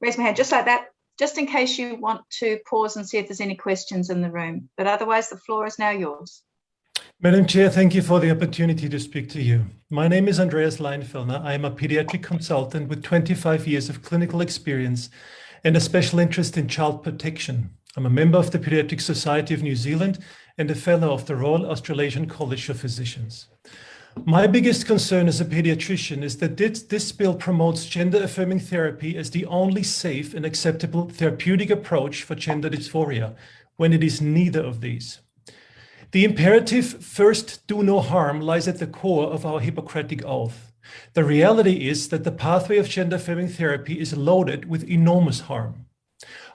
raise my hand just like that, just in case you want to pause and see if there's any questions in the room. But otherwise, the floor is now yours. Madam Chair, thank you for the opportunity to speak to you. My name is Andreas Leinfellner. I am a pediatric consultant with 25 years of clinical experience and a special interest in child protection. I'm a member of the Pediatric Society of New Zealand and a fellow of the Royal Australasian College of Physicians. My biggest concern as a pediatrician is that this bill promotes gender-affirming therapy as the only safe and acceptable therapeutic approach for gender dysphoria, when it is neither of these. The imperative, first do no harm, lies at the core of our Hippocratic oath. The reality is that the pathway of gender-affirming therapy is loaded with enormous harm.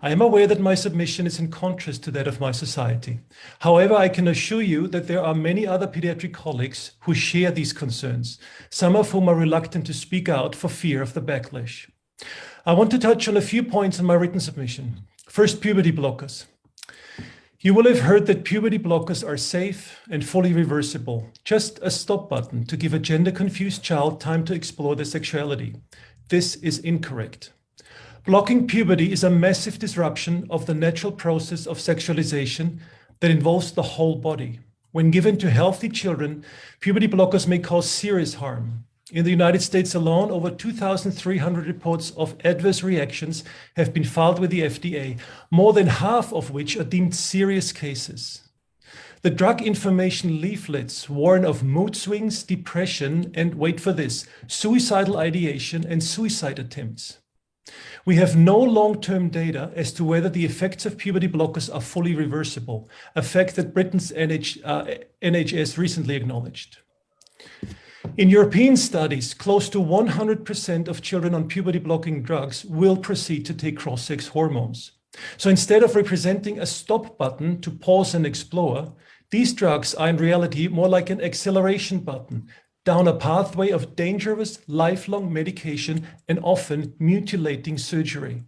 I am aware that my submission is in contrast to that of my society. However, I can assure you that there are many other pediatric colleagues who share these concerns, some of whom are reluctant to speak out for fear of the backlash. I want to touch on a few points in my written submission. First, puberty blockers. You will have heard that puberty blockers are safe and fully reversible, just a stop button to give a gender-confused child time to explore their sexuality. This is incorrect. Blocking puberty is a massive disruption of the natural process of sexualization that involves the whole body. When given to healthy children, puberty blockers may cause serious harm. In the United States alone, over 2,300 reports of adverse reactions have been filed with the FDA, more than half of which are deemed serious cases. The drug information leaflets warn of mood swings, depression, and wait for this, suicidal ideation and suicide attempts. We have no long-term data as to whether the effects of puberty blockers are fully reversible, a fact that Britain's NHS recently acknowledged. In European studies, close to 100% of children on puberty-blocking drugs will proceed to take cross-sex hormones. So instead of representing a stop button to pause and explore, these drugs are in reality more like an acceleration button down a pathway of dangerous, lifelong medication and often mutilating surgery.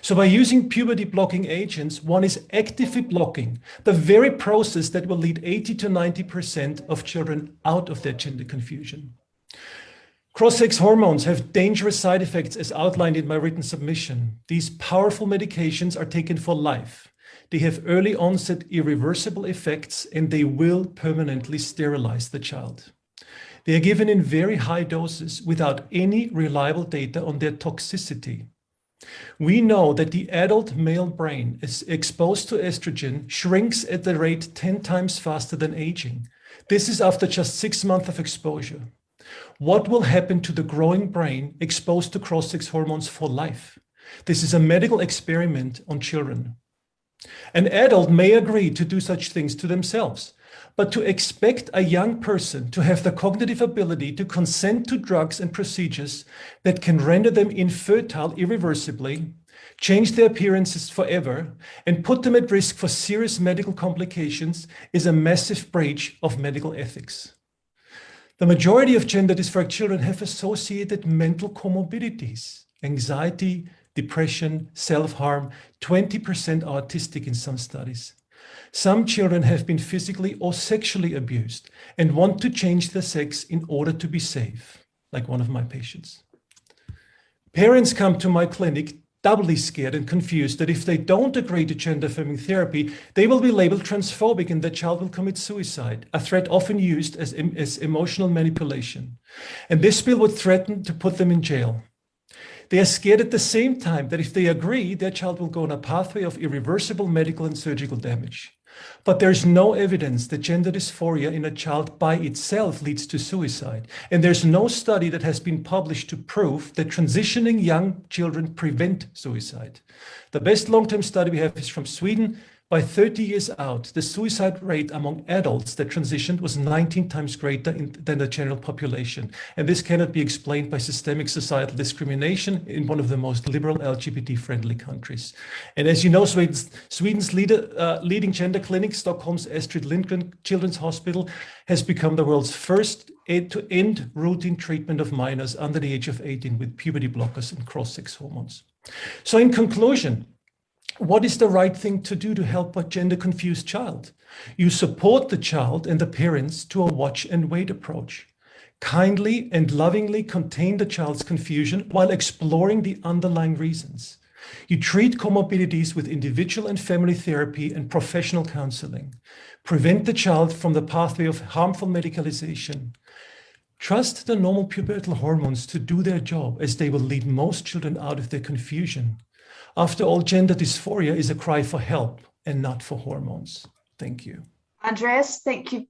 So by using puberty-blocking agents, one is actively blocking the very process that will lead 80 to 90% of children out of their gender confusion. Cross-sex hormones have dangerous side effects as outlined in my written submission. These powerful medications are taken for life. They have early onset irreversible effects and they will permanently sterilize the child. They are given in very high doses without any reliable data on their toxicity. We know that the adult male brain is exposed to estrogen shrinks at the rate 10 times faster than aging. This is after just 6 months of exposure. What will happen to the growing brain exposed to cross-sex hormones for life? This is a medical experiment on children. An adult may agree to do such things to themselves, but to expect a young person to have the cognitive ability to consent to drugs and procedures that can render them infertile irreversibly, change their appearances forever, and put them at risk for serious medical complications is a massive breach of medical ethics. The majority of gender dysphoric children have associated mental comorbidities, anxiety, depression, self-harm, 20% are autistic in some studies. Some children have been physically or sexually abused and want to change their sex in order to be safe, like one of my patients. Parents come to my clinic doubly scared and confused that if they don't agree to gender-affirming therapy, they will be labeled transphobic and their child will commit suicide, a threat often used as emotional manipulation. And this bill would threaten to put them in jail. They are scared at the same time that if they agree, their child will go on a pathway of irreversible medical and surgical damage. But there's no evidence that gender dysphoria in a child by itself leads to suicide. And there's no study that has been published to prove that transitioning young children prevent suicide. The best long-term study we have is from Sweden. By 30 years out, the suicide rate among adults that transitioned was 19 times greater than the general population. And this cannot be explained by systemic societal discrimination in one of the most liberal LGBT-friendly countries. And as you know, Sweden's leading gender clinic, Stockholm's Astrid Lindgren Children's Hospital, has become the world's first to end routine treatment of minors under the age of 18 with puberty blockers and cross-sex hormones. So in conclusion, what is the right thing to do to help a gender-confused child? You support the child and the parents to a watch and wait approach. Kindly and lovingly contain the child's confusion while exploring the underlying reasons. You treat comorbidities with individual and family therapy and professional counseling. Prevent the child from the pathway of harmful medicalization. Trust the normal pubertal hormones to do their job, as they will lead most children out of their confusion. After all, gender dysphoria is a cry for help and not for hormones. Thank you. Andreas, thank you